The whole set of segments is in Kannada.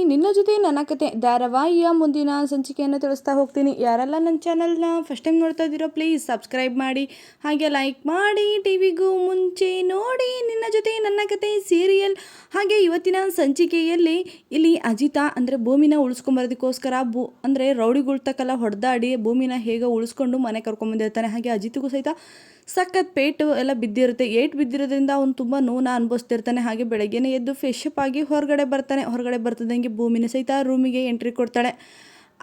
ನಿನ್ನ ಜೊತೆ ನನ್ನ ಕತೆ ಧಾರಾವಾಹಿಯ ಮುಂದಿನ ಸಂಚಿಕೆಯನ್ನು ತಿಳಿಸ್ತಾ ಹೋಗ್ತೀನಿ. ಯಾರೆಲ್ಲ ನನ್ನ ಚಾನಲ್ನ ಫಸ್ಟ್ ಟೈಮ್ ನೋಡ್ತಾ ಇದ್ದೀರೋ ಪ್ಲೀಸ್ ಸಬ್ಸ್ಕ್ರೈಬ್ ಮಾಡಿ, ಹಾಗೆ ಲೈಕ್ ಮಾಡಿ. ಟಿವಿಗೂ ಮುಂಚೆ ನೋಡಿ ನಿನ್ನ ಜೊತೆ ನನ್ನ ಕತೆ ಸೀರಿಯಲ್. ಹಾಗೆ ಇವತ್ತಿನ ಸಂಚಿಕೆಯಲ್ಲಿ ಇಲ್ಲಿ ಅಜಿತ ಅಂದರೆ ಭೂಮಿನ ಉಳಿಸ್ಕೊಂಬರೋದಕ್ಕೋಸ್ಕರ ಅಂದರೆ ರೌಡಿಗಳ್ತಕ್ಕೆಲ್ಲ ಹೊಡೆದಾಡಿ ಭೂಮಿನ ಹೇಗೆ ಉಳಿಸ್ಕೊಂಡು ಮನೆ ಕರ್ಕೊಂಬಂದಿರ್ತಾನೆ. ಹಾಗೆ ಅಜಿತ್ಗೂ ಸಹಿತ ಸಖತ್ ಪೇಟು ಎಲ್ಲ ಬಿದ್ದಿರುತ್ತೆ. ಏಟು ಬಿದ್ದಿರೋದ್ರಿಂದ ಅವನು ತುಂಬ ನೋವನ್ನ ಅನುಭವಿಸ್ತಿರ್ತಾನೆ. ಹಾಗೆ ಬೆಳಗ್ಗೆನೇ ಎದ್ದು ಫ್ರೆಶಪ್ ಆಗಿ ಹೊರಗಡೆ ಬರ್ತಾನೆ. ಹೊರಗಡೆ ಬರ್ತಿದ್ದಂಗೆ ಭೂಮಿನ ಸಹಿತ ರೂಮಿಗೆ ಎಂಟ್ರಿ ಕೊಡ್ತಾಳೆ.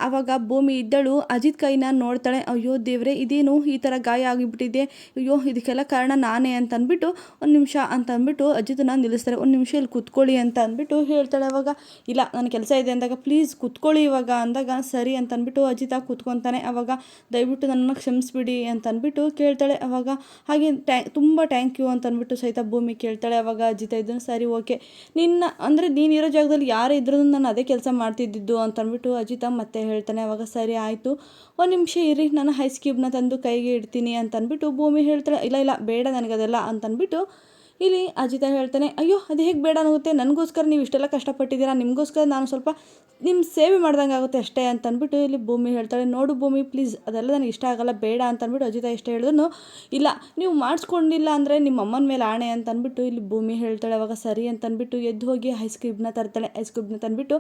ಆವಾಗ ಭೂಮಿ ಇದ್ದಳು ಅಜಿತ್ ಕೈನ ನೋಡ್ತಾಳೆ. ಅಯ್ಯೋ ದೇವ್ರೆ, ಇದೇನು ಈ ಥರ ಗಾಯ ಆಗಿಬಿಟ್ಟಿದೆ, ಅಯ್ಯೋ ಇದಕ್ಕೆಲ್ಲ ಕಾರಣ ನಾನೇ ಅಂತ ಅಂದ್ಬಿಟ್ಟು ಒಂದು ನಿಮಿಷ ಅಂತ ಅಂದ್ಬಿಟ್ಟು ಅಜಿತನ ನಿಲ್ಲಿಸ್ತಾರೆ. ಒಂದು ನಿಮಿಷ ಇಲ್ಲಿ ಕೂತ್ಕೊಳ್ಳಿ ಅಂತ ಅಂದ್ಬಿಟ್ಟು ಹೇಳ್ತಾಳೆ. ಅವಾಗ ಇಲ್ಲ ನನ್ನ ಕೆಲಸ ಇದೆ ಅಂದಾಗ ಪ್ಲೀಸ್ ಕೂತ್ಕೊಳ್ಳಿ ಇವಾಗ ಅಂದಾಗ ಸರಿ ಅಂತ ಅಂದ್ಬಿಟ್ಟು ಅಜಿತ ಕೂತ್ಕೊತಾನೆ. ಅವಾಗ ದಯವಿಟ್ಟು ನನ್ನನ್ನು ಕ್ಷಮಿಸ್ಬಿಡಿ ಅಂತ ಅಂದ್ಬಿಟ್ಟು ಕೇಳ್ತಾಳೆ. ಅವಾಗ ಹಾಗೆ ತುಂಬ ಥ್ಯಾಂಕ್ ಯು ಅಂತ ಅಂದ್ಬಿಟ್ಟು ಸಹಿತ ಭೂಮಿ ಕೇಳ್ತಾಳೆ. ಅವಾಗ ಅಜಿತ ಇದನ್ನು ಸರಿ ಓಕೆ, ನಿನ್ನ ಅಂದರೆ ನೀನಿರೋ ಜಾಗದಲ್ಲಿ ಯಾರೇ ಇದ್ರೂ ನಾನು ಅದೇ ಕೆಲಸ ಮಾಡ್ತಿದ್ದಿದ್ದು ಅಂತ ಅಂದ್ಬಿಟ್ಟು ಅಜಿತ ಮತ್ತೆ ಹೇಳ್ತಾನೆ. ಅವಾಗ ಸರಿ ಆಯಿತು, ಒಂದು ನಿಮಿಷ ಇರಿ, ನಾನು ಐಸ್ ಕ್ಯೂಬ್ನ ತಂದು ಕೈಗೆ ಇಡ್ತೀನಿ ಅಂತ ಅಂದ್ಬಿಟ್ಟು ಭೂಮಿ ಹೇಳ್ತಾಳೆ. ಇಲ್ಲ ಬೇಡ ನನಗದೆಲ್ಲ ಅಂತ ಅಂದ್ಬಿಟ್ಟು ಇಲ್ಲಿ ಅಜಿತ ಹೇಳ್ತಾನೆ. ಅಯ್ಯೋ ಅದು ಹೇಗೆ ಬೇಡ ಆಗುತ್ತೆ, ನನಗೋಸ್ಕರ ನೀವು ಇಷ್ಟೆಲ್ಲ ಕಷ್ಟಪಟ್ಟಿದ್ದೀರಾ, ನಿಮಗೋಸ್ಕರ ನಾನು ಸ್ವಲ್ಪ ನಿಮ್ಮ ಸೇವೆ ಮಾಡ್ದಂಗೆ ಆಗುತ್ತೆ ಅಷ್ಟೇ ಅಂತ ಅಂದ್ಬಿಟ್ಟು ಇಲ್ಲಿ ಭೂಮಿ ಹೇಳ್ತಾಳೆ. ನೋಡು ಭೂಮಿ ಪ್ಲೀಸ್, ಅದೆಲ್ಲ ನನಗೆ ಇಷ್ಟ ಆಗಲ್ಲ, ಬೇಡ ಅಂತ ಅಂದ್ಬಿಟ್ಟು ಅಜಿತ ಇಷ್ಟ ಹೇಳಿದ್ರು ಇಲ್ಲ ನೀವು ಮಾಡಿಸ್ಕೊಂಡಿಲ್ಲ ಅಂದರೆ ನಿಮ್ಮ ಅಮ್ಮನ ಮೇಲೆ ಆಣೆ ಅಂತ ಅಂದ್ಬಿಟ್ಟು ಇಲ್ಲಿ ಭೂಮಿ ಹೇಳ್ತಾಳೆ. ಅವಾಗ ಸರಿ ಅಂತ ಅಂದ್ಬಿಟ್ಟು ಎದ್ದು ಹೋಗಿ ಐಸ್ ಕ್ಯೂಬ್ನ ತರ್ತಾಳೆ. ಐಸ್ ಕ್ಯೂಬ್ನ ತಂದುಬಿಟ್ಟು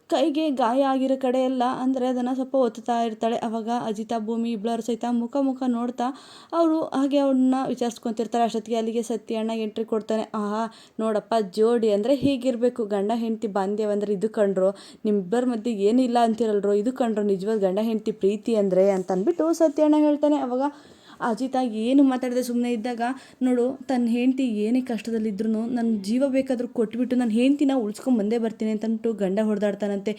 ಕೈಗೆ ಗಾಯ ಆಗಿರೋ ಕಡೆ ಎಲ್ಲ ಅಂದರೆ ಅದನ್ನು ಸ್ವಲ್ಪ ಒತ್ತುತ್ತಾ ಇರ್ತಾಳೆ. ಅವಾಗ ಅಜಿತ ಭೂಮಿ ಇಬ್ಬರು ಸಹಿತ ಮುಖ ನೋಡ್ತಾ ಅವರು ಹಾಗೆ ಅವ್ರನ್ನ ವಿಚಾರಿಸ್ಕೊತಿರ್ತಾರೆ. ಅಷ್ಟೊತ್ತಿಗೆ ಅಲ್ಲಿಗೆ ಸತ್ಯ ಅಣ್ಣ ಎಂಟ್ರಿ ಕೊಡ್ತಾನೆ. ನೋಡಪ್ಪ, ಜೋಡಿ ಅಂದರೆ ಹೀಗಿರಬೇಕು, ಗಂಡ ಹೆಂಡತಿ ಬಾಂಧವ್ಯ ಅಂದರೆ ಇದು ಕಂಡ್ರು, ನಿಮ್ಮಿಬ್ಬರ ಮಧ್ಯೆ ಏನಿಲ್ಲ ಅಂತಿರಲ್ರು, ಇದು ಕಂಡ್ರು ನಿಜವಾದ ಗಂಡ ಹೆಂಡತಿ ಪ್ರೀತಿ ಅಂದರೆ ಅಂತ ಅಂದ್ಬಿಟ್ಟು ಸತ್ಯ ಅಣ್ಣ ಹೇಳ್ತಾನೆ. ಅವಾಗ ಅಜಿತ ಏನು ಮಾತಾಡದೆ ಸುಮ್ಮನೆ ಇದ್ದಾಗ ನೋಡು, ತನ್ನ ಹೆಂಡತಿ ಏನೇ ಕಷ್ಟದಲ್ಲಿದ್ರೂ ನನ್ನ ಜೀವ ಬೇಕಾದರೂ ಕೊಟ್ಬಿಟ್ಟು ನನ್ನ ಹೆಂಡತಿನ ಉಳಿಸ್ಕೊಂಡು ಬಂದೇ ಬರ್ತೀನಿ ಅಂತಂದ್ಬಿಟ್ಟು ಗಂಡ ಹೊಡೆದಾಡ್ತಾನಂತೆ.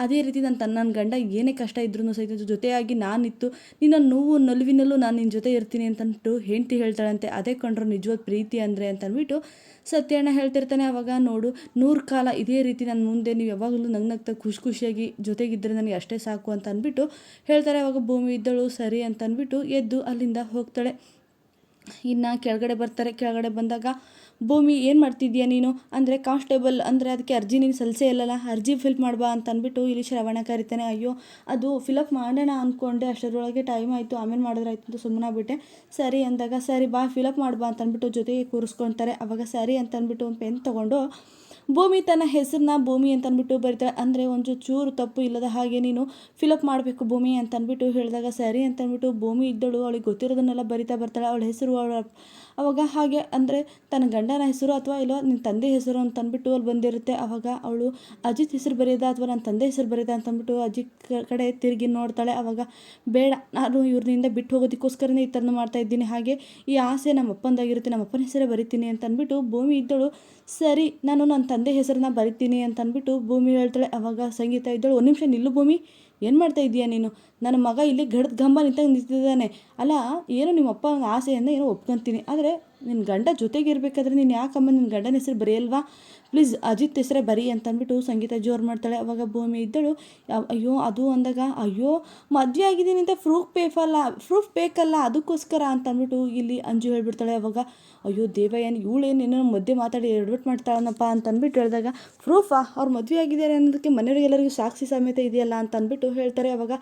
ಅದೇ ರೀತಿ ನನ್ನ ಗಂಡ ಏನೇ ಕಷ್ಟ ಇದ್ರೂ ಸಹಿತ ಜೊತೆಯಾಗಿ ನಾನಿತ್ತು ನಿನ್ನ ನೋವು ನಲುವಿನಲ್ಲೂ ನಾನು ನಿನ್ನ ಜೊತೆ ಇರ್ತೀನಿ ಅಂತಂದ್ಬಿಟ್ಟು ಹೆಂಡತಿ ಹೇಳ್ತಾಳಂತೆ. ಅದೇ ಕಂಡ್ರು ನಿಜವಾದ ಪ್ರೀತಿ ಅಂದರೆ ಅಂತಂದ್ಬಿಟ್ಟು ಸತ್ಯಣ್ಣ ಹೇಳ್ತಿರ್ತಾನೆ. ಅವಾಗ ನೋಡು, 100 ಕಾಲ ಇದೇ ರೀತಿ ನನ್ನ ಮುಂದೆ ನೀವು ಯಾವಾಗಲೂ ನಗ್ನಗ್ತಾ ಖುಷಿಯಾಗಿ ಜೊತೆಗಿದ್ದರೆ ನನಗೆ ಅಷ್ಟೇ ಸಾಕು ಅಂತ ಅಂದ್ಬಿಟ್ಟು ಹೇಳ್ತಾರೆ. ಅವಾಗ ಭೂಮಿ ಇದ್ದಳು ಸರಿ ಅಂತ ಅಂದ್ಬಿಟ್ಟು ಎದ್ದು ಅಲ್ಲಿಂದ ಹೋಗ್ತಾಳೆ. ಇನ್ನು ಕೆಳಗಡೆ ಬರ್ತಾರೆ. ಕೆಳಗಡೆ ಬಂದಾಗ ಭೂಮಿ ಏನು ಮಾಡ್ತಿದ್ಯಾ ನೀನು ಅಂದರೆ ಕಾನ್ಸ್ಟೇಬಲ್ ಅಂದರೆ ಅದಕ್ಕೆ ಅರ್ಜಿ ನೀನು ಸಲ್ಲಿಸೇ ಇಲ್ಲಲ್ಲ, ಅರ್ಜಿ ಫಿಲ್ ಮಾಡ್ಬಾ ಅಂತ ಅಂದ್ಬಿಟ್ಟು ಇಲ್ಲಿ ಶ್ರವಣ ಕರಿತಾನೆ. ಅಯ್ಯೋ ಅದು ಫಿಲಪ್ ಮಾಡೋಣ ಅಂದ್ಕೊಂಡೆ, ಅಷ್ಟರೊಳಗೆ ಟೈಮ್ ಆಯಿತು, ಆಮೇಲೆ ಮಾಡಿದ್ರಾಯ್ತು ಅಂತ ಸುಮ್ಮನಾಗ್ಬಿಟ್ಟೆ. ಸರಿ ಅಂದಾಗ ಸರಿ ಬಾ ಫಿಲಪ್ ಮಾಡ್ಬಾ ಅಂತ ಅಂದ್ಬಿಟ್ಟು ಜೊತೆಗೆ ಕೂರಿಸ್ಕೊತಾರೆ. ಅವಾಗ ಸರಿ ಅಂತ ಅಂದ್ಬಿಟ್ಟು ಒಂದು ಪೆನ್ ತೊಗೊಂಡು ಭೂಮಿ ತನ್ನ ಹೆಸರನ್ನ ಭೂಮಿ ಅಂತ ಅಂದ್ಬಿಟ್ಟು ಬರೀತಾಳೆ. ಅಂದರೆ ಒಂದು ಚೂರು ತಪ್ಪು ಇಲ್ಲದ ಹಾಗೆ ನೀನು ಫಿಲಪ್ ಮಾಡಬೇಕು ಭೂಮಿ ಅಂತ ಅಂದ್ಬಿಟ್ಟು ಹೇಳಿದಾಗ ಸರಿ ಅಂತ ಅಂದ್ಬಿಟ್ಟು ಭೂಮಿ ಇದ್ದಳು ಅವಳಿಗೆ ಗೊತ್ತಿರೋದನ್ನೆಲ್ಲ ಬರಿತಾ ಬರ್ತಾಳೆ. ಅವಳ ಹೆಸರು ಅವಾಗ ಹಾಗೆ ಅಂದರೆ ತನ್ನ ಗಂಡನ ಹೆಸರು ಅಥವಾ ಇಲ್ಲ ನಿನ್ನ ತಂದೆ ಹೆಸರು ಅಂತ ಅಂದ್ಬಿಟ್ಟು ಅಲ್ಲಿ ಬಂದಿರುತ್ತೆ. ಅವಾಗ ಅವಳು ಅಜಿತ್ ಹೆಸರು ಬರೆಯೋದಾ ಅಥವಾ ನನ್ನ ತಂದೆ ಹೆಸರು ಬರೆಯೋದಾ ಅಂತ ಅಂದ್ಬಿಟ್ಟು ಅಜಿತ್ ಕಡೆ ತಿರುಗಿ ನೋಡ್ತಾಳೆ. ಅವಾಗ ಬೇಡ, ನಾನು ಇವ್ರನಿಂದ ಬಿಟ್ಟು ಹೋಗೋದಕ್ಕೋಸ್ಕರನೇ ಈ ಥರನೂ ಮಾಡ್ತಾ ಇದ್ದೀನಿ, ಹಾಗೆ ಈ ಆಸೆ ನಮ್ಮ ಅಪ್ಪಂದಾಗಿರುತ್ತೆ, ನಮ್ಮ ಅಪ್ಪನ ಹೆಸರೇ ಬರಿತೀನಿ ಅಂತ ಅಂದ್ಬಿಟ್ಟು ಭೂಮಿ ಇದ್ದಳು ಸರಿ ನಾನು ನನ್ನ ತಂದೆ ಹೆಸರನ್ನ ಬರಿತೀನಿ ಅಂತ ಅಂದ್ಬಿಟ್ಟು ಭೂಮಿ ಹೇಳ್ತಾಳೆ. ಅವಾಗ ಸಂಗೀತ ಇದ್ದಳು ಒಂದು ನಿಮಿಷ ನಿಲ್ಲು ಭೂಮಿ, ಏನು ಮಾಡ್ತಾ ಇದೀಯಾ ನೀನು, ನನ್ನ ಮಗ ಇಲ್ಲಿ ಗಡ್ದ ಗಂಬ ನಿಂತಿದ್ದಾನೆ ಅಲ್ಲ, ಏನು ನಿಮ್ಮ ಅಪ್ಪ ಆಸೆಯಿಂದ ಏನೋ ಒಪ್ಕೊತೀನಿ, ಆದರೆ ನಿನ್ನ ಗಂಡ ಜೊತೆಗಿರ್ಬೇಕಾದ್ರೆ ನೀನು ಯಾಕಮ್ಮ ನಿನ್ನ ಗಂಡನ ಹೆಸರು ಬರೆಯಲ್ವಾ, ಪ್ಲೀಸ್ ಅಜಿತ್ ಹೆಸರೇ ಬರಿ ಅಂತ ಅಂದ್ಬಿಟ್ಟು ಸಂಗೀತ ಜೋರು ಮಾಡ್ತಾಳೆ. ಅವಾಗ ಭೂಮಿ ಇದ್ದಳು ಅಯ್ಯೋ ಅದು ಅಂದಾಗ ಅಯ್ಯೋ ಮದುವೆ ಆಗಿದ್ದೀನಿ ಅಂತ ಪ್ರೂಫ್ ಬೇಕಲ್ಲ ಅದಕ್ಕೋಸ್ಕರ ಅಂತ ಅಂದ್ಬಿಟ್ಟು ಇಲ್ಲಿ ಅಂಜು ಹೇಳ್ಬಿಡ್ತಾಳೆ. ಅವಾಗ ಅಯ್ಯೋ ದೇವಯ್ಯನ ಇವಳೇನೇನೋ ಮಧ್ಯೆ ಮಾತಾಡಿ ಎಡ್ವರ್ಟ್ ಮಾಡ್ತಾಳನಪ್ಪ ಅಂತ ಅಂದ್ಬಿಟ್ಟು ಹೇಳಿದಾಗ ಪ್ರೂಫಾ, ಅವ್ರು ಮದುವೆ ಆಗಿದ್ದಾರೆ ಅನ್ನೋದಕ್ಕೆ ಮನೆಯವರಿಗೆಲ್ಲರಿಗೂ ಸಾಕ್ಷಿ ಸಮೇತ ಇದೆಯಲ್ಲ ಅಂತ ಅಂದ್ಬಿಟ್ಟು ಹೇಳ್ತಾರೆ. ಅವಾಗ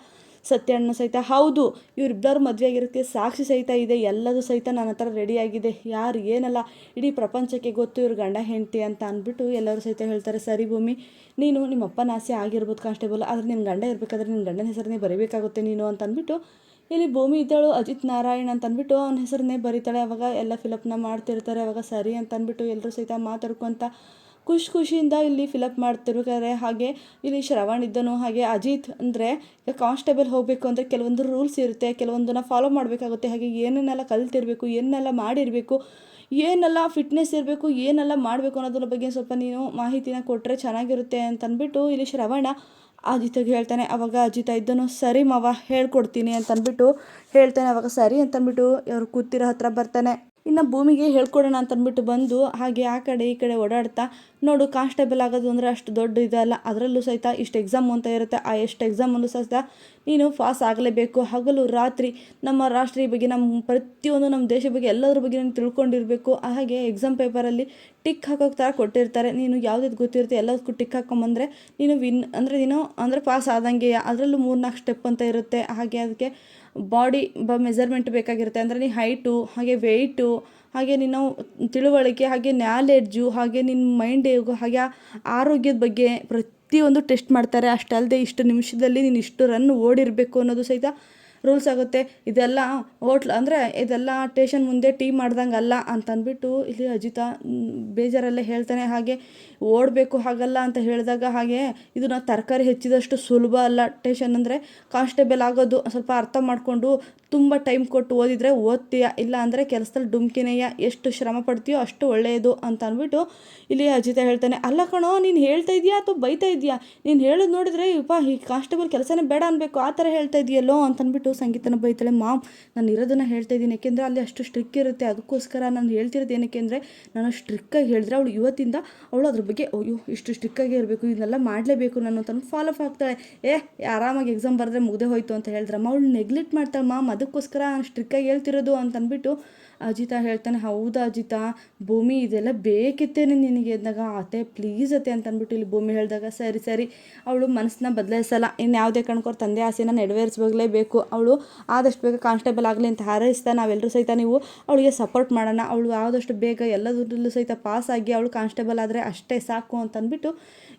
ಸತ್ಯಣ್ಣ ಸಹಿತ ಹೌದು, ಇವರಿಬ್ಬರು ಮದುವೆ ಆಗಿರೋಕ್ಕೆ ಸಾಕ್ಷಿ ಸಹಿತ ಇದೆ, ಎಲ್ಲದೂ ಸಹಿತ ನನ್ನ ಹತ್ರ ರೆಡಿಯಾಗಿದೆ, ಯಾರು ಏನಲ್ಲ ಇಡೀ ಪ್ರಪಂಚಕ್ಕೆ ಗೊತ್ತು ಇವ್ರು ಗಂಡ ಹೆಂಡತಿ ಅಂತ ಅಂದ್ಬಿಟ್ಟು ಎಲ್ಲರೂ ಸಹಿತ ಹೇಳ್ತಾರೆ. ಸರಿ ಭೂಮಿ, ನೀನು ನಿಮ್ಮ ಅಪ್ಪನ ಆಸೆ ಆಗಿರ್ಬೋದು ಕಾನ್ಸ್ಟೇಬಲ್, ಆದರೆ ನಿನ್ನ ಗಂಡ ಇರಬೇಕಾದ್ರೆ ನಿನ್ನ ಗಂಡನ ಹೆಸರನ್ನೇ ಬರೀಬೇಕಾಗುತ್ತೆ ನೀನು ಅಂತ ಅಂದ್ಬಿಟ್ಟು ಇಲ್ಲಿ ಭೂಮಿ ಇದ್ದಳು ಅಜಿತ್ ನಾರಾಯಣ್ ಅಂತ ಅಂದ್ಬಿಟ್ಟು ಅವನ ಹೆಸರನ್ನೇ ಬರೀತಾಳೆ. ಅವಾಗ ಎಲ್ಲ ಫಿಲಪ್ನ ಮಾಡ್ತಿರ್ತಾರೆ. ಅವಾಗ ಸರಿ ಅಂತ ಅಂದ್ಬಿಟ್ಟು ಎಲ್ಲರೂ ಸಹಿತ ಮಾತಾಡ್ಕೊತ ಖುಷಿಯಿಂದ ಇಲ್ಲಿ ಫಿಲಪ್ ಮಾಡ್ತಿರ್ಬೇಕಾದ್ರೆ ಹಾಗೆ ಇಲ್ಲಿ ಶ್ರವಣ್ ಇದ್ದನು. ಹಾಗೆ ಅಜಿತ್ ಅಂದರೆ ಈಗ ಕಾನ್ಸ್ಟೇಬಲ್ ಹೋಗಬೇಕು ಅಂದರೆ ಕೆಲವೊಂದು ರೂಲ್ಸ್ ಇರುತ್ತೆ, ಕೆಲವೊಂದನ್ನು ಫಾಲೋ ಮಾಡಬೇಕಾಗುತ್ತೆ. ಹಾಗೆ ಏನೇನೆಲ್ಲ ಕಲ್ತಿರಬೇಕು, ಏನೆಲ್ಲ ಮಾಡಿರಬೇಕು, ಏನೆಲ್ಲ ಫಿಟ್ನೆಸ್ ಇರಬೇಕು, ಏನೆಲ್ಲ ಮಾಡಬೇಕು ಅನ್ನೋದ್ರ ಬಗ್ಗೆ ಸ್ವಲ್ಪ ನೀನು ಮಾಹಿತಿನ ಕೊಟ್ಟರೆ ಚೆನ್ನಾಗಿರುತ್ತೆ ಅಂತ ಅಂದ್ಬಿಟ್ಟು ಇಲ್ಲಿ ಶ್ರವಣ ಅಜಿತ್ಗೆ ಹೇಳ್ತಾನೆ. ಅವಾಗ ಅಜಿತ ಇದ್ದನು ಸರಿ ಮಾವ ಹೇಳ್ಕೊಡ್ತೀನಿ ಅಂತ ಅಂದ್ಬಿಟ್ಟು ಹೇಳ್ತಾನೆ. ಅವಾಗ ಸರಿ ಅಂತ ಅಂದ್ಬಿಟ್ಟು ಅವ್ರು ಕೂತಿರೋ ಹತ್ರ ಬರ್ತಾನೆ. ಇನ್ನು ಭೂಮಿಗೆ ಹೇಳ್ಕೊಡೋಣ ಅಂತ ಅಂದ್ಬಿಟ್ಟು ಬಂದು ಹಾಗೆ ಆ ಕಡೆ ಈ ಕಡೆ ಓಡಾಡ್ತಾ ನೋಡು, ಕಾನ್ಸ್ಟೇಬಲ್ ಆಗೋದು ಅಂದರೆ ಅಷ್ಟು ದೊಡ್ಡ ಇದಲ್ಲ, ಅದರಲ್ಲೂ ಸಹಿತ ಇಷ್ಟು ಎಕ್ಸಾಮ್ ಅಂತ ಇರುತ್ತೆ, ಆ ಎಷ್ಟು ಎಕ್ಸಾಮನ್ನು ಸಹಿತ ನೀನು ಪಾಸ್ ಆಗಲೇಬೇಕು, ಹಗಲು ರಾತ್ರಿ ನಮ್ಮ ರಾಷ್ಟ್ರೀಯ ಬಗ್ಗೆ, ನಮ್ಮ ಪ್ರತಿಯೊಂದು ನಮ್ಮ ದೇಶ ಬಗ್ಗೆ ಎಲ್ಲದ್ರ ಬಗ್ಗೆ ನೀನು ತಿಳ್ಕೊಂಡಿರಬೇಕು. ಹಾಗೆ ಎಕ್ಸಾಮ್ ಪೇಪರಲ್ಲಿ ಟಿಕ್ ಹಾಕೋಕೆ ಥರ ಕೊಟ್ಟಿರ್ತಾರೆ. ನೀನು ಯಾವುದ್ಯಾವ್ದು ಗೊತ್ತಿರುತ್ತೆ ಎಲ್ಲದಕ್ಕೂ ಟಿಕ್ ಹಾಕ್ಕೊಂಬಂದರೆ ನೀನು ಅಂದರೆ ಪಾಸ್ ಆದಂಗೆ. ಅದರಲ್ಲೂ 3-4 ಸ್ಟೆಪ್ ಅಂತ ಇರುತ್ತೆ. ಹಾಗೆ ಅದಕ್ಕೆ ಬಾಡಿ ಮೆಜರ್ಮೆಂಟ್ ಬೇಕಾಗಿರುತ್ತೆ. ಅಂದರೆ ನೀ ಹೈಟು, ಹಾಗೆ ವೆಯ್ಟು, ಹಾಗೆ ನೀನು ತಿಳುವಳಿಕೆ, ಹಾಗೆ ನಾಲೆಡ್ಜು, ಹಾಗೆ ನಿನ್ನ ಮೈಂಡ್ ಹಾಗೆ ಆರೋಗ್ಯದ ಬಗ್ಗೆ ಪ್ರತಿಯೊಂದು ಟೆಸ್ಟ್ ಮಾಡ್ತಾರೆ. ಅಷ್ಟಲ್ಲದೆ ಇಷ್ಟು ನಿಮಿಷದಲ್ಲಿ ನೀನು ಇಷ್ಟು ರನ್ ಓಡಿರಬೇಕು ಅನ್ನೋದು ಸಹಿತ ರೂಲ್ಸ್ ಆಗುತ್ತೆ. ಇದೆಲ್ಲ ಇದೆಲ್ಲ ಟೇಷನ್ ಮುಂದೆ ಟೀ ಮಾಡ್ದಂಗೆ ಅಲ್ಲ ಅಂತಂದ್ಬಿಟ್ಟು ಇಲ್ಲಿ ಅಜಿತ ಬೇಜಾರಲ್ಲೇ ಹೇಳ್ತಾನೆ. ಹಾಗೆ ಓಡಬೇಕು ಹಾಗಲ್ಲ ಅಂತ ಹೇಳಿದಾಗ, ಹಾಗೆ ಇದು ನಾವು ತರಕಾರಿ ಹೆಚ್ಚಿದಷ್ಟು ಸುಲಭ ಅಲ್ಲ ಟೇಷನ್ ಅಂದರೆ. ಕಾನ್ಸ್ಟೇಬಲ್ ಆಗೋದು ಸ್ವಲ್ಪ ಅರ್ಥ ಮಾಡಿಕೊಂಡು ತುಂಬ ಟೈಮ್ ಕೊಟ್ಟು ಓದಿದರೆ ಓದ್ತೀಯ, ಇಲ್ಲ ಅಂದರೆ ಕೆಲಸದಲ್ಲಿ ಡುಮ್ಕಿನೆಯ. ಎಷ್ಟು ಶ್ರಮ ಪಡ್ತೀಯೋ ಅಷ್ಟು ಒಳ್ಳೆಯದು ಅಂತ ಅಂದ್ಬಿಟ್ಟು ಇಲ್ಲಿ ಅಜಿತ ಹೇಳ್ತಾನೆ. ಅಲ್ಲ ಕಣೋ, ನೀನು ಹೇಳ್ತಾ ಇದೆಯಾ ಅಥವಾ ಬೈತಾ ಇದೆಯಾ? ನೀನು ಹೇಳೋದು ನೋಡಿದ್ರೆ ಈ ಕಾನ್ಸ್ಟೇಬಲ್ ಕೆಲಸನೇ ಬೇಡ ಅನ್ಬೇಕು ಆ ಥರ ಹೇಳ್ತಾ ಇದೆಯಲ್ಲೋ ಅಂತಂದ್ಬಿಟ್ಟು ಸಂಗೀತನ ಬೈತಾಳೆ. ಮಾಮ್, ನಾನು ಇರೋದನ್ನು ಹೇಳ್ತಾ ಇದ್ದೀನಿ, ಯಾಕೆಂದರೆ ಅಲ್ಲಿ ಅಷ್ಟು ಸ್ಟ್ರಿಕ್ ಇರುತ್ತೆ. ಅದಕ್ಕೋಸ್ಕರ ನಾನು ಹೇಳ್ತಿರೋದು ಏನಕ್ಕೆ ಅಂದರೆ, ನಾನು ಸ್ಟ್ರಿಕ್ಕಾಗಿ ಹೇಳಿದ್ರೆ ಅವಳು ಇವತ್ತಿಂದ ಅದ್ರ ಬಗ್ಗೆ ಅಯ್ಯೋ ಇಷ್ಟು ಸ್ಟ್ರಿಕ್ಕಾಗಿ ಇರಬೇಕು, ಇದನ್ನೆಲ್ಲ ಮಾಡಲೇಬೇಕು ನಾನು ಅಂತ ಫಾಲೋ ಅಪ್ ಆಗ್ತಾಳೆ. ಆರಾಮಾಗಿ ಎಕ್ಸಾಮ್ ಬರೆದ್ರೆ ಮುಗ್ದೆ ಹೋಯ್ತು ಅಂತ ಹೇಳಿದ್ರಮ್ಮ, ಅವಳು ನೆಗ್ಲೆಕ್ಟ್ ಮಾಡ್ತಾಳೆ. ಮಾಮ್, ಅದಕ್ಕೋಸ್ಕರ ನಾನು ಸ್ಟ್ರಿಕ್ಕಾಗಿ ಹೇಳ್ತಿರೋದು ಅಂತಂದ್ಬಿಟ್ಟು ಅಜಿತ ಹೇಳ್ತಾನೆ. ಹೌದಾ ಅಜಿತ, ಭೂಮಿ ಇದೆಲ್ಲ ಬೇಕಿತ್ತೇನೆ ನಿನಗೆ ಅಂದಾಗ, ಅತ್ತೆ ಪ್ಲೀಸ್ ಅತ್ತೆ ಅಂತಂದ್ಬಿಟ್ಟು ಇಲ್ಲಿ ಭೂಮಿ ಹೇಳಿದಾಗ, ಸರಿ ಅವಳು ಮನಸ್ಸನ್ನ ಬದಲಾಯಿಸಲ್ಲ. ಇನ್ನು ಯಾವುದೇ ಕಣ್ಕೋರ್ ತಂದೆ ಆಸೆನ ನೆರವೇರಿಸಬೇಕು. ಅವಳು ಆದಷ್ಟು ಬೇಗ ಕಾನ್ಸ್ಟೇಬಲ್ ಆಗಲಿ ಅಂತ ಹಾರೈಸ್ತಾ ನಾವೆಲ್ಲರೂ ಸಹಿತ ನೀವು ಅವಳಿಗೆ ಸಪೋರ್ಟ್ ಮಾಡೋಣ. ಅವಳು ಆದಷ್ಟು ಬೇಗ ಎಲ್ಲದರಲ್ಲೂ ಸಹಿತ ಪಾಸ್ ಆಗಿ ಅವಳು ಕಾನ್ಸ್ಟೇಬಲ್ ಆದರೆ ಅಷ್ಟೇ ಸಾಕು ಅಂತಂದ್ಬಿಟ್ಟು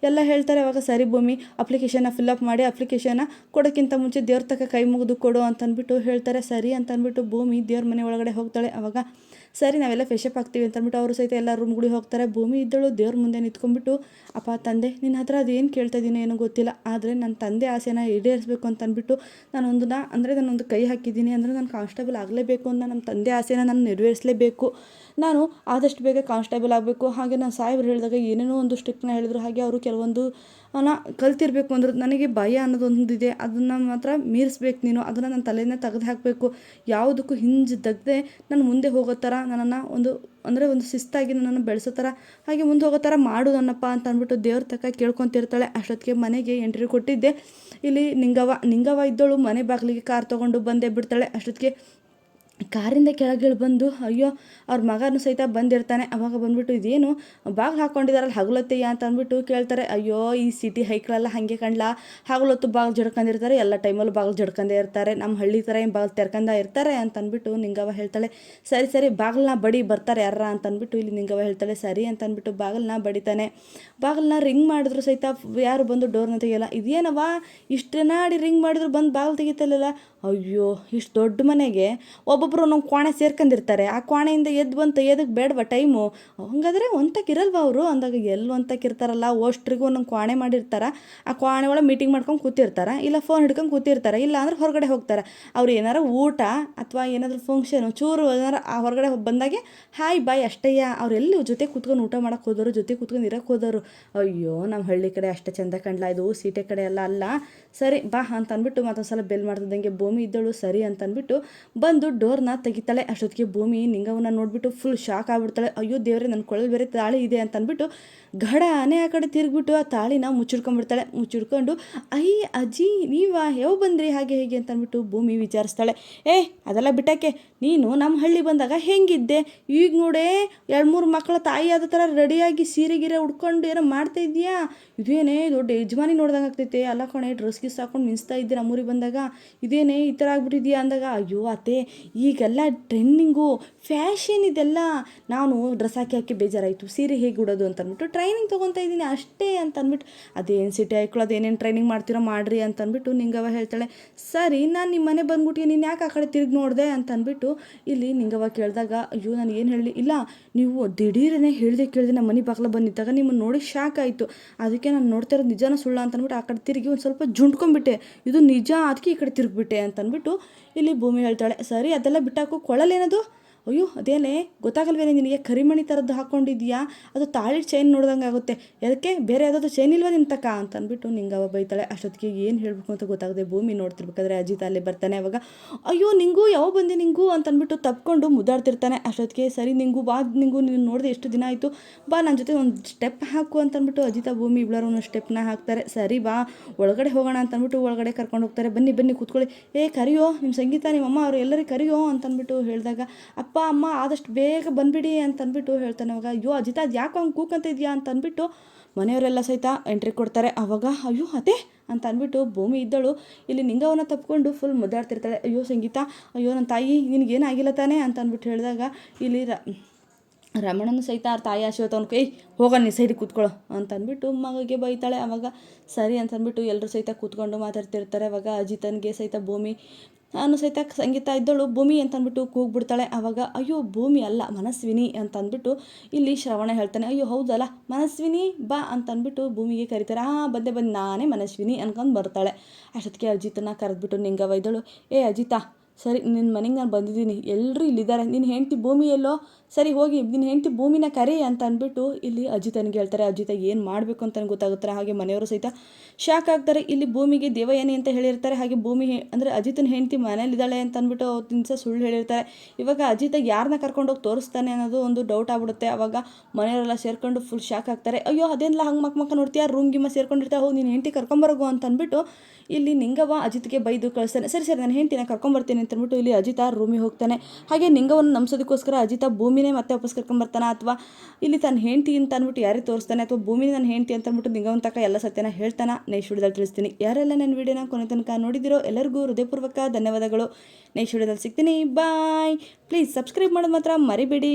ಎಲ್ಲ ಹೇಳ್ತಾರೆ. ಅವಾಗ ಸರಿ ಭೂಮಿ, ಅಪ್ಲಿಕೇಶನ್ನ ಫಿಲ್ಲಪ್ ಮಾಡಿ ಅಪ್ಲಿಕೇಶನ್ನ ಕೊಡೋಕ್ಕಿಂತ ಮುಂಚೆ ದೇವ್ರ ತಕ್ಕ ಕೈ ಮುಗಿದು ಕೊಡು ಅಂತಂದ್ಬಿಟ್ಟು ಹೇಳ್ತಾರೆ. ಸರಿ ಅಂತಂದ್ಬಿಟ್ಟು ಭೂಮಿ ದೇವ್ರ ಮನೆ ಒಳಗಡೆ ಹೋಗ್ತಾಳೆ. ಅವಾಗ ಸರಿ ನಾವೆಲ್ಲ ಫ್ರೆಶಪ್ ಆಗ್ತೀವಿ ಅಂತಂದ್ಬಿಟ್ಟು ಅವರು ಸಹಿತ ಎಲ್ಲ ರೂಮ್ಗಳಿಗೆ ಹೋಗ್ತಾರೆ. ಭೂಮಿ ಇದ್ದಳು ದೇವ್ರ ಮುಂದೆ ನಿಂತ್ಕೊಂಡ್ಬಿಟ್ಟು, ಅಪ್ಪ ತಂದೆ, ನಿನ್ನ ಹತ್ರ ಅದೇನು ಕೇಳ್ತಾ ಇದ್ದೀನಿ ಏನೋ ಗೊತ್ತಿಲ್ಲ, ಆದರೆ ನನ್ನ ತಂದೆ ಆಸೆನ ಈಡೇರಿಸಬೇಕು ಅಂತಂದ್ಬಿಟ್ಟು ನಾನೊಂದು ಕೈ ಹಾಕಿದ್ದೀನಿ. ಅಂದರೆ ನಾನು ಕಾನ್ಸ್ಟೇಬಲ್ ಆಗಲೇಬೇಕು ಅಂತ ನಮ್ಮ ತಂದೆ ಆಸೆನ ನಾನು ನೆರವೇರಿಸಲೇಬೇಕು. ನಾನು ಆದಷ್ಟು ಬೇಗ ಕಾನ್ಸ್ಟೇಬಲ್ ಆಗಬೇಕು. ಹಾಗೆ ನಾನು ಸಾಹೇಬ್ರು ಹೇಳಿದಾಗ ಏನೇನೋ ಒಂದು ಸ್ಟ್ರಿಕ್ನ ಹೇಳಿದ್ರು. ಹಾಗೆ ಅವರು ಕೆಲವೊಂದು ಕಲ್ತಿರ್ಬೇಕು ಅಂದ್ರೆ ನನಗೆ ಭಯ ಅನ್ನೋದೊಂದಿದೆ, ಅದನ್ನು ಮಾತ್ರ ಮೀರಿಸ್ಬೇಕು ನೀನು. ಅದನ್ನು ನನ್ನ ತಲೆಯಿಂದ ತೆಗೆದು ಹಾಕಬೇಕು. ಯಾವುದಕ್ಕೂ ಹಿಂಜದಗದೆ ನಾನು ಮುಂದೆ ಹೋಗೋ ಥರ ನನ್ನನ್ನು ಒಂದು ಶಿಸ್ತಾಗಿ ನನ್ನನ್ನು ಬೆಳೆಸೋ ಥರ, ಹಾಗೆ ಮುಂದೆ ಹೋಗೋ ಥರ ಮಾಡು ನನ್ನಪ್ಪ ಅಂತ ಅಂದ್ಬಿಟ್ಟು ದೇವ್ರ ತಕ್ಕ ಕೇಳ್ಕೊತಿರ್ತಾಳೆ. ಅಷ್ಟೊತ್ತಿಗೆ ಮನೆಗೆ ಎಂಟ್ರಿ ಕೊಟ್ಟಿದ್ದೆ ಇಲ್ಲಿ ನಿಂಗವ್ವ ಇದ್ದವಳು ಮನೆ ಬಾಗಿಲಿಗೆ ಕಾರ್ ತೊಗೊಂಡು ಬಂದೇ ಬಿಡ್ತಾಳೆ. ಅಷ್ಟೊತ್ತಿಗೆ ಕಾರಿಂದ ಕೆಳಗಿಳಿ ಬಂದು, ಅಯ್ಯೋ ಅವ್ರ ಮಗನೂ ಸಹಿತ ಬಂದಿರ್ತಾನೆ. ಅವಾಗ ಬಂದ್ಬಿಟ್ಟು ಇದೇನು ಬಾಗಿಲು ಹಾಕ್ಕೊಂಡಿದಾರಲ್ಲ ಹಗಲೊತ್ತೆಯ ಅಂತ ಅಂದ್ಬಿಟ್ಟು ಕೇಳ್ತಾರೆ. ಅಯ್ಯೋ ಈ ಸಿಟಿ ಹೈಕ್ಳೆಲ್ಲ ಹಾಗೆ ಕಣ್ಲಾ, ಹಗಲೊತ್ತು ಬಾಗಿಲು ಜಡ್ಕೊಂಡಿರ್ತಾರೆ, ಎಲ್ಲ ಟೈಮಲ್ಲೂ ಬಾಗಿಲು ಜಡ್ಕೊಂಡೇ ಇರ್ತಾರೆ, ನಮ್ಮ ಹಳ್ಳಿ ಥರ ಏನು ಬಾಗಿಲು ತೆರ್ಕೊಂಡ ಇರ್ತಾರೆ ಅಂತ ಅಂದ್ಬಿಟ್ಟು ನಿಂಗವ್ವ ಹೇಳ್ತಾಳೆ. ಸರಿ ಬಾಗಿಲನ್ನ ಬಡಿ ಬರ್ತಾರೆ ಯಾರ ಅಂತ ಅಂದ್ಬಿಟ್ಟು ಇಲ್ಲಿ ನಿಂಗವ್ವ ಹೇಳ್ತಾಳೆ. ಸರಿ ಅಂತ ಅಂದ್ಬಿಟ್ಟು ಬಾಗಿಲನ್ನ ಬಡಿತಾನೆ. ಬಾಗಿಲನ್ನ ರಿಂಗ್ ಮಾಡಿದ್ರು ಸಹಿತ ಯಾರು ಬಂದು ಡೋರ್ನ ತೆಗಿಯಲ್ಲ. ಇದೇನವ ಇಷ್ಟು ನಾಡಿ ರಿಂಗ್ ಮಾಡಿದ್ರು ಬಂದು ಬಾಗಿಲು ತೆಗಿತಲ್ಲ. ಅಯ್ಯೋ ಇಷ್ಟು ದೊಡ್ಡ ಮನೆಗೆ ಒಬ್ಬೊಬ್ಬರು ನಮ್ಮ ಕೋಣೆ ಸೇರ್ಕೊಂಡಿರ್ತಾರೆ, ಆ ಕೋಣೆಯಿಂದ ಎದ್ದು ಬಂತು ಎದಕ್ಕೆ ಬೇಡವಾ ಟೈಮು, ಹಂಗಾದ್ರೆ ಒಂತಕ್ಕಿರಲ್ವ ಅವರು ಅಂದಾಗ, ಎಲ್ಲಿ ಒಂತಕ್ಕಿರ್ತಾರಲ್ಲ, ಅಷ್ಟ್ರಿಗೂ ಒಂದೊಂದು ಕೋಣೆ ಮಾಡಿರ್ತಾರೆ. ಆ ಕೋಣೆ ಒಳಗೆ ಮೀಟಿಂಗ್ ಮಾಡ್ಕೊಂಡು ಕೂತಿರ್ತಾರೆ, ಇಲ್ಲ ಫೋನ್ ಹಿಡ್ಕೊಂಡು ಕೂತಿರ್ತಾರೆ, ಇಲ್ಲ ಅಂದ್ರೆ ಹೊರಗಡೆ ಹೋಗ್ತಾರೆ. ಅವ್ರು ಏನಾರು ಊಟ ಅಥವಾ ಏನಾದರೂ ಫಂಕ್ಷನು ಚೂರು ಏನಾರು ಆ ಹೊರಗಡೆ ಬಂದಾಗೆ ಹಾಯ್ ಬಾಯ್ ಅಷ್ಟಯ್ಯ. ಅವರೆಲ್ಲಿ ಜೊತೆ ಕೂತ್ಕೊಂಡು ಊಟ ಮಾಡೋಕ್ಕೆ ಹೋದವರು, ಜೊತೆ ಕೂತ್ಕೊಂಡು ಇರೋಕ್ಕೆ ಹೋದವರು. ಅಯ್ಯೋ ನಮ್ಮ ಹಳ್ಳಿ ಕಡೆ ಅಷ್ಟೇ ಚೆಂದ ಕಂಡ್ಲ, ಇದು ಸೀಟೆ ಕಡೆ ಅಲ್ಲ. ಸರಿ ಬಾ ಅಂತ ಅಂದ್ಬಿಟ್ಟು ಮತ್ತೊಂದು ಸಲ ಬೆಲ್ ಮಾಡ್ತಿದ್ದಂಗೆ ಭೂಮಿ ಇದ್ದಳು ಸರಿ ಅಂತ ಅಂದ್ಬಿಟ್ಟು ಬಂದು ಡೋರ್ನ ತೆಗಿತಾಳೆ. ಅಷ್ಟೊತ್ತಿಗೆ ಭೂಮಿ ನಿಂಗವನ್ನ ನೋಡ್ಬಿಟ್ಟು ಫುಲ್ ಶಾಕ್ ಆಗ್ಬಿಡ್ತಾಳೆ. ಅಯ್ಯೋ ದೇವ್ರೆ, ನನ್ನ ಕೊಳಲ್ ಬೇರೆ ತಾಳಿ ಇದೆ ಅಂತ ಅಂದ್ಬಿಟ್ಟು ಘಡನೆ ಆ ಕಡೆ ತಿರುಗಿಬಿಟ್ಟು ಆ ತಾಳಿನ ಮುಚ್ಚಿಡ್ಕೊಂಡ್ಬಿಡ್ತಾಳೆ. ಮುಚ್ಚಿಡ್ಕೊಂಡು ಅಜ್ಜಿ ನೀವಾ ಯಾವ ಬಂದ್ರಿ ಹಾಗೆ ಹೇಗೆ ಅಂತ ಅಂದ್ಬಿಟ್ಟು ಭೂಮಿ ವಿಚಾರಿಸ್ತಾಳೆ. ಅದೆಲ್ಲ ಬಿಟ್ಟಕ್ಕೆ, ನೀನು ನಮ್ಮ ಹಳ್ಳಿ ಬಂದಾಗ ಹೆಂಗಿದ್ದೆ, ಈಗ ನೋಡೇ 2-3 ಮಕ್ಕಳ ತಾಯಿ ಆದ ಥರ ರೆಡಿಯಾಗಿ ಸೀರೆ ಉಡ್ಕೊಂಡು ಏನೋ ಮಾಡ್ತಾ ಇದೆಯಾ, ಇದೇನೇ ದೊಡ್ಡ ಯಜಮಾನಿ ನೋಡ್ದಂಗೆ ಆಗ್ತೈತೆ. ಅಲ್ಲ ಕಣೆ, ಡ್ರೆಸ್ ಗಿಸ್ ಹಾಕೊಂಡು ಮಿನ್ಸ್ತಾ ಇದ್ದೆ ನಮ್ಮೂರಿಗೆ ಬಂದಾಗ, ಇದೇನೇ ಈ ಥರ ಆಗ್ಬಿಟ್ಟಿದ್ಯಾ ಅಂದಾಗ, ಅಯ್ಯೋ ಅತ್ತೆ ಈಗೆಲ್ಲ ಟ್ರೆಂಡಿಂಗು ಫ್ಯಾಷನ್ ಇದೆಲ್ಲ, ನಾನು ಡ್ರೆಸ್ ಹಾಕಿ ಬೇಜಾರಾಯಿತು, ಸೀರೆ ಹೇಗೆ ಉಡೋದು ಅಂತ ಅಂದ್ಬಿಟ್ಟು ಟ್ರೈನಿಂಗ್ ತೊಗೊತಾ ಇದ್ದೀನಿ ಅಷ್ಟೇ ಅಂತ ಅಂದ್ಬಿಟ್ಟು, ಅದೇನು ಸಿಟಿ ಹಾಕೊಳ್ಳೋದು ಏನೇನು ಟ್ರೈನಿಂಗ್ ಮಾಡ್ತೀರೋ ಮಾಡ್ರಿ ಅಂತ ಅಂದ್ಬಿಟ್ಟು ನಿಂಗವ್ವ ಹೇಳ್ತಾಳೆ. ಸರಿ ನಾನು ನಿಮ್ಮ ಮನೆ ಬಂದ್ಬಿಟ್ಟು ನೀನು ಯಾಕೆ ಆ ಕಡೆ ತಿರುಗಿ ನೋಡಿದೆ ಅಂತ ಅಂದ್ಬಿಟ್ಟು ಇಲ್ಲಿ ನಿಂಗವ್ವ ಕೇಳಿದಾಗ, ಅಯ್ಯೋ ನಾನು ಏನು ಹೇಳಲಿ, ಇಲ್ಲ ನೀವು ದಿಢೀರನೇ ಕೇಳಿದೆ ನಮ್ಮ ಮನೆ ಬಾಗಿಲ ಬಂದಿದ್ದಾಗ ನಿಮ್ಮನ್ನು ನೋಡಿ ಶಾಕ್ ಆಯಿತು, ಅದಕ್ಕೆ ನಾನು ನೋಡ್ತಾ ಇರೋದು ನಿಜಾನ ಸುಳ್ಳ ಅಂತ ಅಂದ್ಬಿಟ್ಟು ಆ ಕಡೆ ತಿರುಗಿ ಒಂದು ಸ್ವಲ್ಪ ಜುಂಡ್ಕೊಂಡ್ಬಿಟ್ಟೆ, ಇದು ನಿಜ ಅದಕ್ಕೆ ಈ ಕಡೆ ತಿರುಗಿಬಿಟ್ಟೆ ಅಂತ ಅಂದ್ಬಿಟ್ಟು ಇಲ್ಲಿ ಭೂಮಿ ಹೇಳ್ತಾಳೆ. ಸರಿ ಅದೆಲ್ಲ ಬಿಟ್ಟಾಕು, ಕೊಳಲೇನದು, ಅಯ್ಯೋ ಅದೇನೇ ಗೊತ್ತಾಗಲ್ವೇನೆ ನಿನಗೆ, ಕರಿಮಣಿ ಥರದ್ದು ಹಾಕ್ಕೊಂಡಿದ್ಯಾ, ಅದು ತಾಳಿ ಚೈನ್ ನೋಡ್ದಂಗೆ ಆಗುತ್ತೆ, ಅದಕ್ಕೆ ಬೇರೆ ಯಾವುದಾದ್ರು ಚೈನ್ ಇಲ್ವಾ ನಿನ್ನ ತಕ್ಕ ಅಂತ ಅಂದ್ಬಿಟ್ಟು ನಿಂಗವ್ವ ಬೈತಾಳೆ. ಅಷ್ಟೊತ್ತಿಗೆ ಏನು ಹೇಳಬೇಕು ಅಂತ ಗೊತ್ತಾಗದೆ ಭೂಮಿ ನೋಡ್ತಿರ್ಬೇಕಾದ್ರೆ ಅಜಿತ ಅಲ್ಲೇ ಬರ್ತಾನೆ. ಅವಾಗ ಅಯ್ಯೋ ನಿಂಗೂ ಯಾವ ಬಂದೆ ನಿಂಗೂ ಅಂತ ಅಂದ್ಬಿಟ್ಟು ತಪ್ಕೊಂಡು ಮುದ್ದಾಡ್ತಿರ್ತಾನೆ. ಅಷ್ಟೊತ್ತಿಗೆ ಸರಿ ನಿಂಗೂ ನೀನು ನೋಡಿದೆ ಎಷ್ಟು ದಿನ ಆಯಿತು, ಬಾ ನನ್ನ ಜೊತೆ ಒಂದು ಸ್ಟೆಪ್ ಹಾಕು ಅಂತ ಅಂದ್ಬಿಟ್ಟು ಅಜಿತ ಭೂಮಿ ಇಬ್ಬರು ಒಂದು ಸ್ಟೆಪ್ನ ಹಾಕ್ತಾರೆ. ಸರಿ ಬಾ ಒಳಗಡೆ ಹೋಗೋಣ ಅಂತ ಅಂದ್ಬಿಟ್ಟು ಒಳಗಡೆ ಕರ್ಕೊಂಡು ಹೋಗ್ತಾರೆ. ಬನ್ನಿ ಕೂತ್ಕೊಳ್ಳಿ, ಕರಿಯೋ ನಿಮ್ಮ ಸಂಗೀತ ನಿಮ್ಮಮ್ಮ ಅವರು ಎಲ್ಲರಿಗೂ ಕರಿಯೋ ಅಂತ ಅಂದ್ಬಿಟ್ಟು ಹೇಳಿದಾಗ, ಅಪ್ಪ ಅಪ್ಪ ಅಮ್ಮ ಆದಷ್ಟು ಬೇಗ ಬಂದುಬಿಡಿ ಅಂತಂದ್ಬಿಟ್ಟು ಹೇಳ್ತಾನೆ. ಅವಾಗ ಅಯ್ಯೋ ಅಜಿತ ಅದು ಯಾಕೆ ಹಂಗೆ ಕೂಕಂತ ಇದೆಯಾ ಅಂತಂದ್ಬಿಟ್ಟು ಮನೆಯವರೆಲ್ಲ ಸಹಿತ ಎಂಟ್ರಿ ಕೊಡ್ತಾರೆ. ಅವಾಗ ಅಯ್ಯೋ ಅದೇ ಅಂತ ಅಂದ್ಬಿಟ್ಟು ಭೂಮಿ ಇದ್ದಳು ಇಲ್ಲಿ ನಿಂಗವನ್ನ ತಪ್ಪಿಕೊಂಡು ಫುಲ್ ಮುದ್ದಾಡ್ತಿರ್ತಾಳೆ. ಅಯ್ಯೋ ಸಂಗೀತ, ಅಯ್ಯೋ ನನ್ನ ತಾಯಿ ನಿನಗೇನಾಗಿಲ್ಲ ತಾನೇ ಅಂತ ಅಂದ್ಬಿಟ್ಟು ಹೇಳಿದಾಗ ಇಲ್ಲಿ ರಮಣನು ಸಹಿತ ಅವ್ರ ತಾಯಿ ಆಶೀರ್ವಾದ ತಗೊಂಡು ಹೋಗ ನೀ ಸೈಡಿಗೆ ಕೂತ್ಕೊಳ್ಳೋ ಅಂತ ಅಂದ್ಬಿಟ್ಟು ಮಗಗೆ ಬೈತಾಳೆ. ಅವಾಗ ಸರಿ ಅಂತಂದ್ಬಿಟ್ಟು ಎಲ್ಲರೂ ಸಹಿತ ಕೂತ್ಕೊಂಡು ಮಾತಾಡ್ತಿರ್ತಾರೆ. ಅವಾಗ ಅಜಿತನಿಗೆ ಸಹಿತ ಭೂಮಿ ನಾನು ಸಹಿತ ಸಂಗೀತ ಇದ್ದಳು ಭೂಮಿ ಅಂತ ಅಂದ್ಬಿಟ್ಟು ಕೂಗ್ಬಿಡ್ತಾಳೆ. ಅವಾಗ ಅಯ್ಯೋ ಭೂಮಿ ಅಲ್ಲ ಮನಸ್ವಿನಿ ಅಂತ ಅಂದ್ಬಿಟ್ಟು ಇಲ್ಲಿ ಶ್ರವಣ ಹೇಳ್ತಾನೆ. ಅಯ್ಯೋ ಹೌದಲ್ಲ ಮನಸ್ವಿನಿ ಬಾ ಅಂತ ಅಂದ್ಬಿಟ್ಟು ಭೂಮಿಗೆ ಕರೀತಾರೆ. ಬಂದೆ ನಾನೇ ಮನಸ್ವಿನಿ ಅನ್ಕೊಂಡು ಬರ್ತಾಳೆ. ಅಷ್ಟೊತ್ತಿಗೆ ಅಜಿತನ ಕರೆದ್ಬಿಟ್ಟು ನಿಂಗವ್ವ ಇದ್ದಳು, ಅಜಿತ ಸರಿ ನಿನ್ನ ಮನೆಗೆ ನಾನು ಬಂದಿದ್ದೀನಿ, ಎಲ್ಲರೂ ಇಲ್ಲಿದ್ದಾರೆ, ನಿನ್ನ ಹೆಂಡತಿ ಭೂಮಿ ಎಲ್ಲೋ, ಸರಿ ಹೋಗಿ ನಿನ್ನ ಹೆಂಡತಿ ಭೂಮಿನ ಕರಿ ಅಂತ ಅಂದ್ಬಿಟ್ಟು ಇಲ್ಲಿ ಅಜಿತನಿಗೆ ಹೇಳ್ತಾರೆ. ಅಜಿತ ಏನು ಮಾಡಬೇಕು ಅಂತ ಗೊತ್ತಾಗುತ್ತಾರೆ. ಹಾಗೆ ಮನೆಯವರು ಸಹಿತ ಶಾಕ್ ಆಗ್ತಾರೆ. ಇಲ್ಲಿ ಭೂಮಿಗೆ ದೇವಯಾನಿ ಅಂತ ಹೇಳಿರ್ತಾರೆ. ಹಾಗೆ ಭೂಮಿ ಅಂದರೆ ಅಜಿತನ ಹೆಂಡತಿ ಮನೇಲಿದ್ದಾಳೆ ಅಂತ ಅಂದ್ಬಿಟ್ಟು ಅವತ್ತಿನ ದಿವಸ ಸುಳ್ಳು ಹೇಳಿರ್ತಾರೆ. ಇವಾಗ ಅಜಿತ ಯಾರನ್ನ ಕರ್ಕೊಂಡೋಗಿ ತೋರಿಸ್ತಾನೆ ಅನ್ನೋದು ಒಂದು ಡೌಟ್ ಆಗ್ಬಿಡುತ್ತೆ. ಅವಾಗ ಮನೆಯವರೆಲ್ಲ ಸೇರ್ಕೊಂಡು ಫುಲ್ ಶಾಕ್ ಆಗ್ತಾರೆ. ಅಯ್ಯೋ ಅದೇನಿಲ್ಲ ಹಂಗೆ ಮಕ್ಕ ನೋಡ್ತೀಯ, ರೂಮ್ ಗಿಮ್ಮ ಸೇರ್ಕೊಂಡಿರ್ತಾರೆ, ಹೋಗಿ ನಿನ್ನ ಹೆಂಡತಿ ಕರ್ಕೊಂಬರೋಗು ಅಂತ ಅಂದ್ಬಿಟ್ಟು ಇಲ್ಲಿ ನಿಂಗವ್ವ ಅಜಿತ್ಗೆ ಬೈದು ಕಳಿಸ್ತಾನೆ. ಸರಿ ನಾನು ಹೆಂಡತಿನ ಕರ್ಕೊಂಬರ್ತೀನಿ ಅಂತ ಅಂದ್ಬಿಟ್ಟು ಇಲ್ಲಿ ಅಜಿತ ರೂಮಿಗೆ ಹೋಗ್ತಾನೆ. ಹಾಗೆ ನಿಂಗವನ್ನು ನಂಬಿಸೋದಕ್ಕೋಸ್ಕರ ಅಜಿತ ಭೂಮಿನೇ ಮತ್ತೆ ವಾಪಸ್ ಕರ್ಕೊಂಬರ್ತಾನೆ, ಅಥವಾ ಇಲ್ಲಿ ತನ್ನ ಹೆಂಡತಿ ಅಂತ ಅಂದ್ಬಿಟ್ಟು ಯಾರಿಗೆ ತೋರಿಸ್ತಾನೆ, ಅಥವಾ ಭೂಮಿನೇ ನನ್ನ ಹೆಂಡತಿ ಅಂತ ಅಂದ್ಬಿಟ್ಟು ನಿಂಗವನ್ ತಕ್ಕ ಎಲ್ಲ ಸತ್ಯನ ಹೇಳ್ತಾನೆ. ನೆಕ್ಸ್ಟ್ ವಿಡಿಯೋದಲ್ಲಿ ತಿಳಿಸ್ತೀನಿ. ಯಾರೆಲ್ಲ ನನ್ನ ವಿಡಿಯೋನ ಕೊನೆ ತನಕ ನೋಡಿದಿರೋ ಎಲ್ಲರಿಗೂ ಹೃದಯಪೂರ್ವಕ ಧನ್ಯವಾದಗಳು. ನೆಕ್ಸ್ಟ್ ವಿಡಿಯೋದಲ್ಲಿ ಸಿಗ್ತೀನಿ. ಬಾಯ್. ಪ್ಲೀಸ್ ಸಬ್ಸ್ಕ್ರೈಬ್ ಮಾಡೋದು ಮಾತ್ರ ಮರಿಬೇಡಿ.